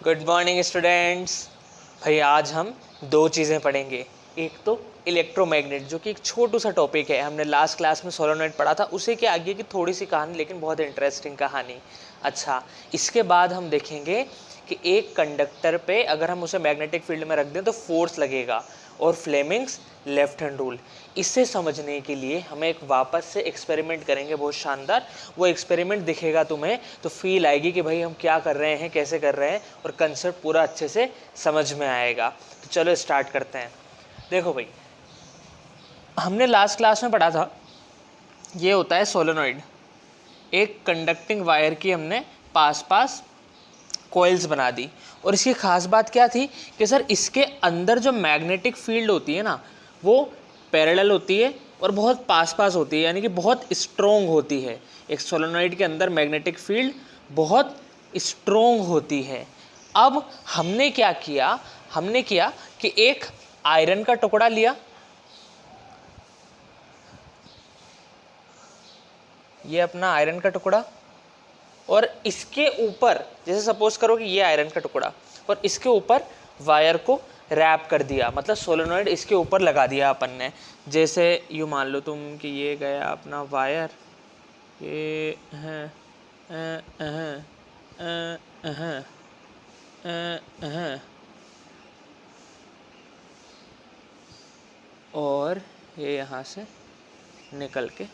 Good morning students. भाई आज हम दो चीज़ें पढ़ेंगे। एक तो इलेक्ट्रोमैग्नेट, जो कि एक छोटू सा टॉपिक है, हमने लास्ट क्लास में सोलेनॉइड पढ़ा था, उसी के आगे की थोड़ी सी कहानी, लेकिन बहुत इंटरेस्टिंग कहानी। अच्छा, इसके बाद हम देखेंगे कि एक कंडक्टर पे अगर हम उसे मैग्नेटिक फील्ड में रख दें तो फोर्स लगेगा, और फ्लेमिंग्स लेफ्ट हैंड रूल। इसे समझने के लिए हम एक वापस से एक्सपेरिमेंट करेंगे, बहुत शानदार। वो एक्सपेरिमेंट दिखेगा तुम्हें तो फील आएगी कि भाई हम क्या कर रहे हैं, कैसे कर रहे हैं, और कंसेप्ट पूरा अच्छे से समझ में आएगा। तो चलो स्टार्ट करते हैं। देखो भाई, हमने लास्ट क्लास में पढ़ा था, ये होता है सोलेनॉइड। एक कंडक्टिंग वायर की हमने पास पास कॉइल्स बना दी, और इसकी खास बात क्या थी कि सर इसके अंदर जो मैग्नेटिक फील्ड होती है ना, वो पैरेलल होती है और बहुत पास पास होती है, यानी कि बहुत स्ट्रोंग होती है। एक सोलेनॉइड के अंदर मैग्नेटिक फील्ड बहुत स्ट्रोंग होती है। अब हमने क्या किया, हमने किया कि एक आयरन का टुकड़ा लिया, ये अपना आयरन का टुकड़ा, और इसके ऊपर, जैसे सपोज करो कि ये आयरन का टुकड़ा, और इसके ऊपर वायर को रैप कर दिया, मतलब सोलेनॉइड इसके ऊपर लगा दिया अपन ने। जैसे यूँ मान लो तुम कि ये गया अपना वायर, ये और ये यहाँ से निकल के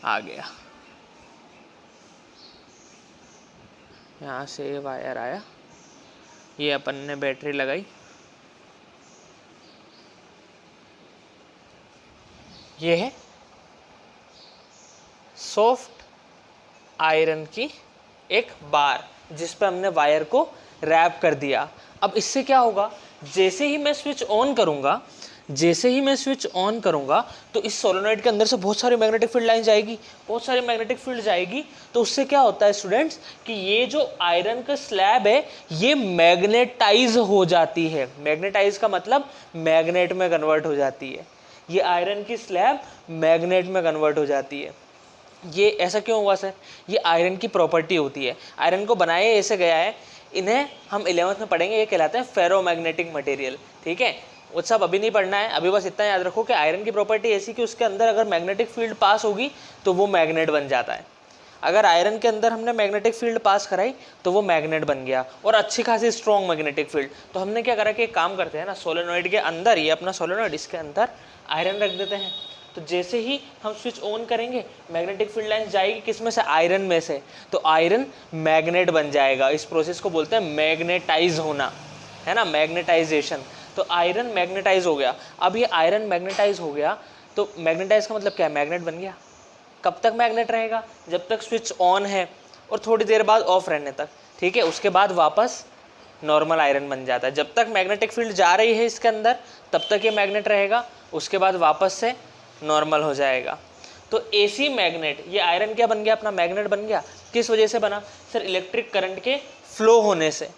आ गया, यहाँ से ये वायर आया, ये अपन ने बैटरी लगाई, ये है सॉफ्ट आयरन की एक बार जिस पे हमने वायर को रैप कर दिया। अब इससे क्या होगा, जैसे ही मैं स्विच ऑन करूंगा, जैसे ही मैं स्विच ऑन करूंगा तो इस सोलेनॉइड के अंदर से बहुत सारी मैग्नेटिक फील्ड लाइन जाएगी, बहुत सारी मैग्नेटिक फील्ड जाएगी। तो उससे क्या होता है स्टूडेंट्स कि ये जो आयरन का स्लैब है ये मैग्नेटाइज हो जाती है। मैग्नेटाइज का मतलब मैग्नेट में कन्वर्ट हो जाती है। ये आयरन की स्लैब मैग्नेट में कन्वर्ट हो जाती है। ये ऐसा क्यों हुआ सर? ये आयरन की प्रॉपर्टी होती है। आयरन को बनाया ऐसे गया है, इन्हें हम 11th में पढ़ेंगे, ये कहलाते हैं फेरोमैग्नेटिक मटेरियल। ठीक है, वो सब अभी नहीं पढ़ना है, अभी बस इतना याद रखो कि आयरन की प्रॉपर्टी ऐसी कि उसके अंदर अगर मैग्नेटिक फील्ड पास होगी तो वो मैग्नेट बन जाता है। अगर आयरन के अंदर हमने मैग्नेटिक फील्ड पास कराई तो वो मैग्नेट बन गया, और अच्छी खासी स्ट्रॉन्ग मैग्नेटिक फील्ड। तो हमने क्या करा कि एक काम करते हैं ना, सोलेनॉइड के अंदर, ये अपना सोलेनॉइड, इसके अंदर आयरन रख देते हैं। तो जैसे ही हम स्विच ऑन करेंगे मैग्नेटिक फील्ड लाइन जाएगी किस में से? आयरन में से। तो आयरन मैग्नेट बन जाएगा। इस प्रोसेस को बोलते हैं मैग्नेटाइज होना, है ना, मैग्नेटाइजेशन। तो आयरन मैग्नेटाइज हो गया। अब ये आयरन मैग्नेटाइज हो गया तो मैग्नेटाइज का मतलब क्या है? मैग्नेट बन गया। कब तक मैग्नेट रहेगा? जब तक स्विच ऑन है, और थोड़ी देर बाद ऑफ रहने तक। ठीक है, उसके बाद वापस नॉर्मल आयरन बन जाता है। जब तक मैग्नेटिक फील्ड जा रही है इसके अंदर तब तक ये मैग्नेट रहेगा, उसके बाद वापस से नॉर्मल हो जाएगा। तो एसी मैग्नेट, ये आयरन क्या बन गया? अपना मैग्नेट बन गया। किस वजह से बना सर? इलेक्ट्रिक करंट के फ्लो होने से।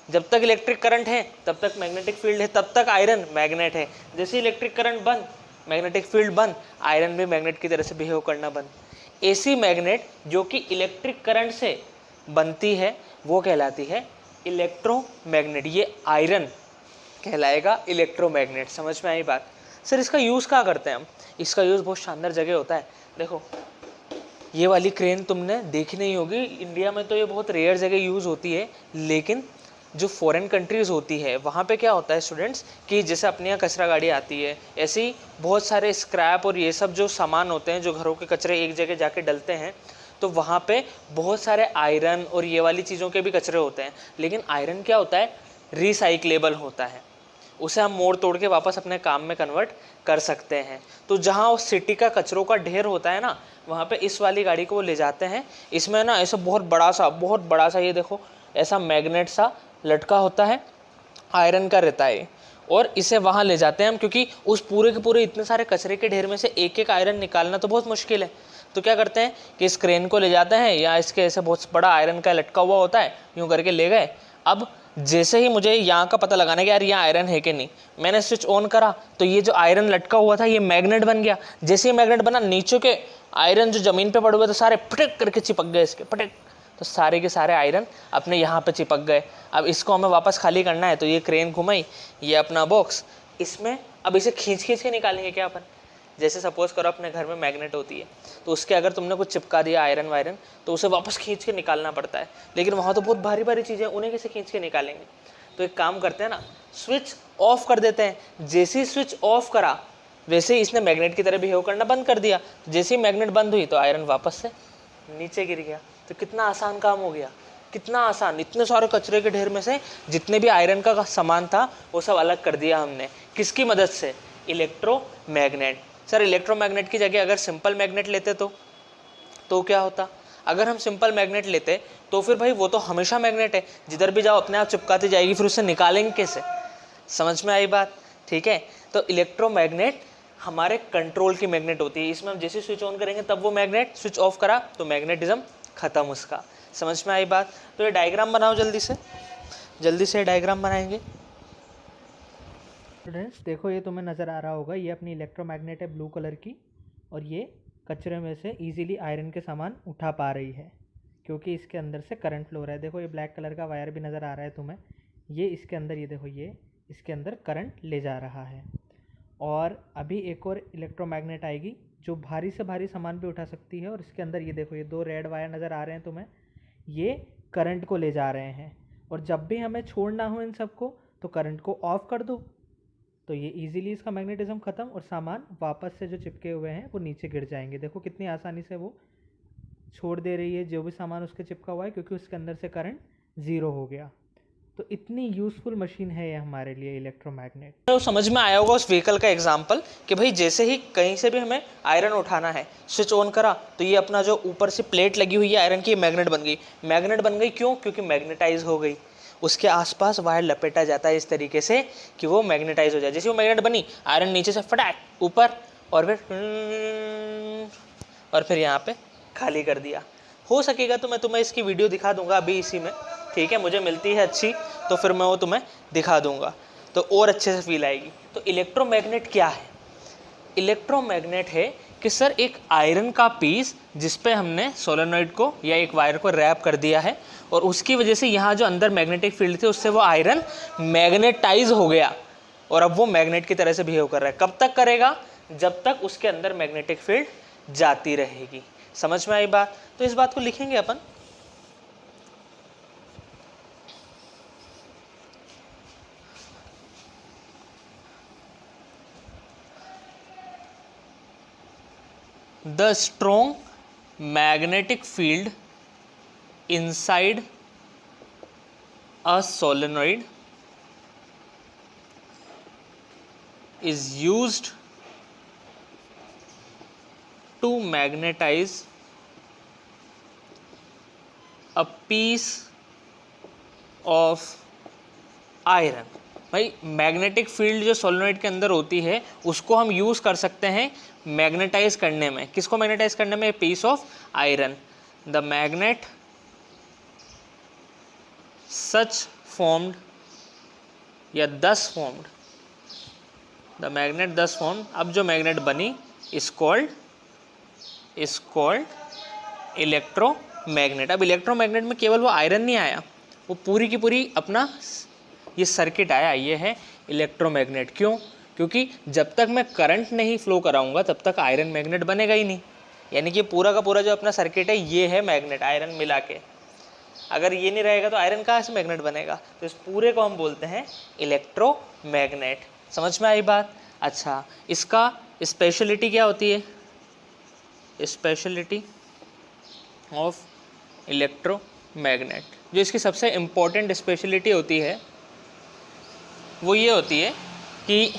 जब तक इलेक्ट्रिक करंट है तब तक मैग्नेटिक फील्ड है, तब तक आयरन मैग्नेट है। जैसे इलेक्ट्रिक करंट बंद, मैग्नेटिक फील्ड बंद, आयरन भी मैग्नेट की तरह से बिहेव करना बंद। एसी मैग्नेट जो कि इलेक्ट्रिक करंट से बनती है वो कहलाती है इलेक्ट्रोमैग्नेट। ये आयरन कहलाएगा इलेक्ट्रोमैग्नेट। समझ में आई बात? सर इसका यूज़ क्या करते हैं हम? इसका यूज़ बहुत शानदार जगह होता है। देखो ये वाली क्रेन तुमने देखी नहीं होगी, इंडिया में तो ये बहुत रेयर जगह यूज़ होती है, लेकिन जो फॉरेन कंट्रीज़ होती है वहाँ पे क्या होता है स्टूडेंट्स कि जैसे अपने यहाँ कचरा गाड़ी आती है, ऐसे ही बहुत सारे स्क्रैप और ये सब जो सामान होते हैं, जो घरों के कचरे एक जगह जाके डलते हैं, तो वहाँ पे बहुत सारे आयरन और ये वाली चीज़ों के भी कचरे होते हैं। लेकिन आयरन क्या होता है? रिसाइक्लेबल होता है, उसे हम मोड़ तोड़ के वापस अपने काम में कन्वर्ट कर सकते हैं। तो जहाँ उस सिटी का कचरों का ढेर होता है ना, वहाँ पे इस वाली गाड़ी को वो ले जाते हैं। इसमें ना ऐसा बहुत बड़ा सा ये देखो ऐसा मैग्नेट सा लटका होता है, आयरन का रहता है, और इसे वहाँ ले जाते हैं हम, क्योंकि उस पूरे के पूरे इतने सारे कचरे के ढेर में से एक एक आयरन निकालना तो बहुत मुश्किल है। तो क्या करते हैं कि इस क्रेन को ले जाते हैं, या इसके ऐसे बहुत बड़ा आयरन का लटका हुआ होता है, यूँ करके ले गए। अब जैसे ही मुझे यहाँ का पता लगाना है कि यार यहाँ आयरन है कि नहीं, मैंने स्विच ऑन करा तो ये जो आयरन लटका हुआ था ये मैग्नेट बन गया। जैसे ही मैग्नेट बना, नीचे के आयरन जो जमीन पे पड़े हुए थे सारे फटक करके चिपक गए इसके, फटक। तो सारे के सारे आयरन अपने यहाँ पे चिपक गए। अब इसको हमें वापस खाली करना है, तो ये क्रेन घुमाई, ये अपना बॉक्स, इसमें अब इसे खींच के निकालेंगे क्या अपन। जैसे सपोज करो अपने घर में मैग्नेट होती है, तो उसके अगर तुमने कुछ चिपका दिया आयरन वायरन, तो उसे वापस खींच के निकालना पड़ता है, लेकिन वहाँ तो बहुत भारी भारी चीज़ें, उन्हें कैसे खींच के निकालेंगे। तो एक काम करते हैं ना, स्विच ऑफ कर देते हैं। जैसे ही स्विच ऑफ करा वैसे ही इसने मैग्नेट की तरह बिहेव करना बंद कर दिया। जैसे ही मैग्नेट बंद हुई तो आयरन वापस से नीचे गिर गया। तो कितना आसान काम हो गया, कितना आसान। इतने सारे कचरे के ढेर में से जितने भी आयरन का सामान था वो सब अलग कर दिया हमने। किसकी मदद से? इलेक्ट्रोमैग्नेट। सर इलेक्ट्रोमैग्नेट की जगह अगर सिंपल मैग्नेट लेते तो क्या होता? अगर हम सिंपल मैग्नेट लेते तो फिर भाई वो तो हमेशा मैग्नेट है, जिधर भी जाओ अपने आप चिपकाती जाएगी, फिर उसे निकालेंगे कैसे? समझ में आई बात? ठीक है। तो इलेक्ट्रोमैग्नेट हमारे कंट्रोल की मैग्नेट होती है। इसमें हम जैसे स्विच ऑन करेंगे तब वो मैग्नेट, स्विच ऑफ करा तो मैग्नेटिज्म खत्म उसका। समझ में आई बात? तो ये डायग्राम बनाओ जल्दी से डायग्राम बनाएंगे। स्टूडेंट्स देखो, ये तुम्हें नज़र आ रहा होगा, ये अपनी इलेक्ट्रोमैग्नेट है ब्लू कलर की, और ये कचरे में से इजीली आयरन के सामान उठा पा रही है क्योंकि इसके अंदर से करंट फ्लो रहा है। देखो ये ब्लैक कलर का वायर भी नज़र आ रहा है तुम्हें, ये इसके अंदर, ये देखो ये इसके अंदर करंट ले जा रहा है। और अभी एक और इलेक्ट्रोमैग्नेट आएगी जो भारी से भारी सामान भी उठा सकती है, और इसके अंदर ये देखो ये 2 रेड वायर नज़र आ रहे हैं तुम्हें, ये करंट को ले जा रहे हैं। और जब भी हमें छोड़ना हो इन सबको तो करंट को ऑफ कर दो, तो ये इजीली इसका मैग्नेटिज्म ख़त्म और सामान वापस से जो चिपके हुए हैं वो नीचे गिर जाएंगे। देखो कितनी आसानी से वो छोड़ दे रही है जो भी सामान उसके चिपका हुआ है, क्योंकि उसके अंदर से करंट ज़ीरो हो गया। तो इतनी यूज़फुल मशीन है ये हमारे लिए इलेक्ट्रोमैग्नेट। तो समझ में आया होगा उस व्हीकल का एग्जांपल कि भाई जैसे ही कहीं से भी हमें आयरन उठाना है, स्विच ऑन करा तो ये अपना जो ऊपर से प्लेट लगी हुई है आयरन की, मैग्नेट बन गई। मैग्नेट बन गई क्यों? क्योंकि मैग्नेटाइज हो गई। उसके आसपास वायर लपेटा जाता है इस तरीके से कि वो मैग्नेटाइज हो जाए। जैसे वो मैग्नेट बनी, आयरन नीचे से फटाक ऊपर, और फिर यहाँ पे खाली कर दिया। हो सकेगा तो मैं तुम्हें इसकी वीडियो दिखा दूंगा अभी इसी में, ठीक है? मुझे मिलती है अच्छी तो फिर मैं वो तुम्हें दिखा दूंगा, तो और अच्छे से फील आएगी। तो इलेक्ट्रोमैग्नेट क्या है? इलेक्ट्रोमैग्नेट है कि सर एक आयरन का पीस जिस पे हमने सोलेनॉइड को या एक वायर को रैप कर दिया है, और उसकी वजह से यहाँ जो अंदर मैग्नेटिक फील्ड थे उससे वो आयरन मैग्नेटाइज हो गया, और अब वो मैग्नेट की तरह से बिहेव कर रहा है। कब तक करेगा? जब तक उसके अंदर मैग्नेटिक फील्ड जाती रहेगी। समझ में आई बात? तो इस बात को लिखेंगे अपन। The strong magnetic field inside a solenoid is used to magnetize a piece of iron। भाई मैग्नेटिक फील्ड जो सोलेनॉइड के अंदर होती है उसको हम यूज़ कर सकते हैं मैग्नेटाइज करने में। किसको मैग्नेटाइज करने में? Piece of iron. The magnet such formed या thus formed, the magnet thus formed, अब जो मैग्नेट बनी इज कॉल्ड इलेक्ट्रोमैग्नेट। अब इलेक्ट्रोमैग्नेट में केवल वो आयरन नहीं आया, वो पूरी की पूरी अपना ये सर्किट आया, ये है इलेक्ट्रोमैग्नेट। क्यों? क्योंकि जब तक मैं करंट नहीं फ्लो कराऊंगा तब तक आयरन मैग्नेट बनेगा ही नहीं। यानी कि पूरा का पूरा जो अपना सर्किट है ये है मैग्नेट, आयरन मिला के। अगर ये नहीं रहेगा तो आयरन कहाँ से मैग्नेट बनेगा? तो इस पूरे को हम बोलते हैं इलेक्ट्रोमैग्नेट। समझ में आई बात? अच्छा, इसका स्पेशलिटी क्या होती है? स्पेशलिटी ऑफ इलेक्ट्रोमैग्नेट, जो इसकी सबसे इम्पोर्टेंट स्पेशलिटी होती है वो ये होती है कि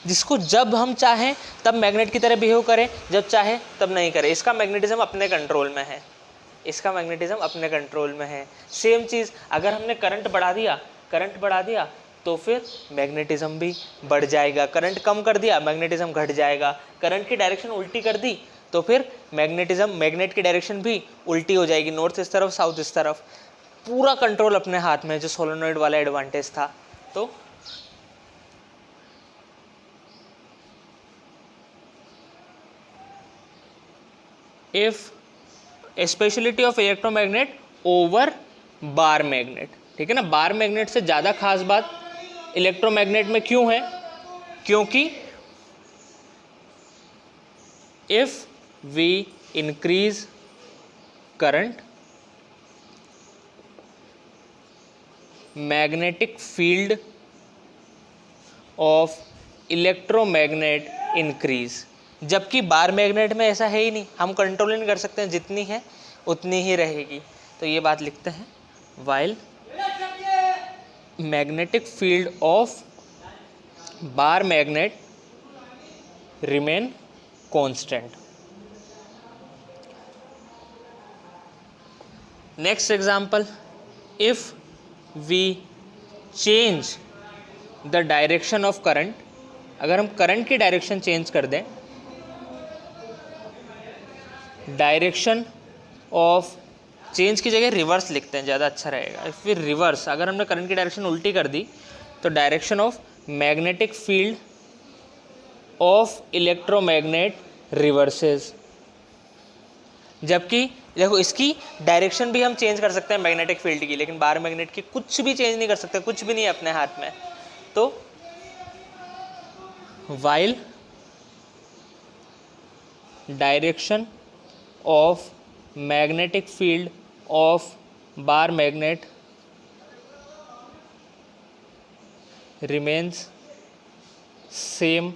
जिसको जब हम चाहें तब मैग्नेट की तरह बिहेव करें, जब चाहे तब नहीं करे। इसका मैग्नेटिज्म अपने कंट्रोल में है, इसका मैग्नेटिज्म अपने कंट्रोल में है। सेम चीज़ अगर हमने करंट बढ़ा दिया तो फिर मैग्नेटिज्म भी बढ़ जाएगा। करंट कम कर दिया, मैग्नेटिज्म घट जाएगा। करंट की डायरेक्शन उल्टी कर दी तो फिर मैग्नेट की डायरेक्शन भी उल्टी हो जाएगी, नॉर्थ इस तरफ साउथ इस तरफ। पूरा कंट्रोल अपने हाथ में, जो सोलेनॉइड वाला एडवांटेज था। तो if a speciality of electromagnet over bar magnet, ठीक है ना। बार मैग्नेट से ज़्यादा खास बात इलेक्ट्रोमैग्नेट में क्यों है, क्योंकि if we increase current magnetic field of electromagnet increase, जबकि बार मैग्नेट में ऐसा है ही नहीं, हम कंट्रोल नहीं कर सकते हैं, जितनी है उतनी ही रहेगी। तो ये बात लिखते हैं, while magnetic field of bar magnet remain constant. Next example, if we change the direction of current, अगर हम करंट की डायरेक्शन चेंज कर दें, डायरेक्शन ऑफ, चेंज की जगह रिवर्स लिखते हैं, ज़्यादा अच्छा रहेगा। फिर रिवर्स, अगर हमने करंट की डायरेक्शन उल्टी कर दी तो direction of magnetic field of electromagnet reverses, जबकि देखो इसकी डायरेक्शन भी हम चेंज कर सकते हैं मैग्नेटिक फील्ड की, लेकिन बार मैग्नेट की कुछ भी चेंज नहीं कर सकते, कुछ भी नहीं है अपने हाथ में। तो while direction of magnetic field of bar magnet remains same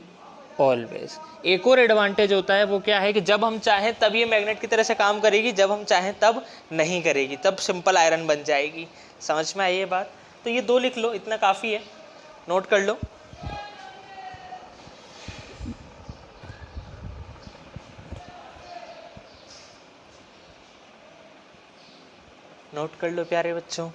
always. एक और एडवांटेज होता है, वो क्या है कि जब हम चाहें तब ये मैग्नेट की तरह से काम करेगी, जब हम चाहें तब नहीं करेगी, तब सिंपल आयरन बन जाएगी। समझ में आई ये बात? तो ये 2 लिख लो, इतना काफ़ी है, नोट कर लो। नोट कर लो प्यारे बच्चों।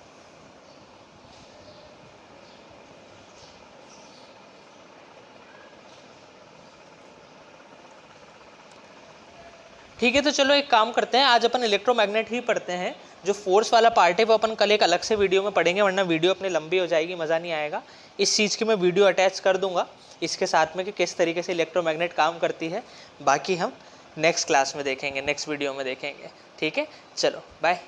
ठीक है, तो चलो एक काम करते हैं, आज अपन इलेक्ट्रोमैग्नेट ही पढ़ते हैं। जो फोर्स वाला पार्ट है वो अपन कल एक अलग से वीडियो में पढ़ेंगे, वरना वीडियो अपनी लंबी हो जाएगी, मज़ा नहीं आएगा। इस चीज़ की मैं वीडियो अटैच कर दूंगा इसके साथ में कि किस तरीके से इलेक्ट्रोमैग्नेट काम करती है। बाकी हम नेक्स्ट क्लास में देखेंगे, नेक्स्ट वीडियो में देखेंगे। ठीक है, चलो बाय।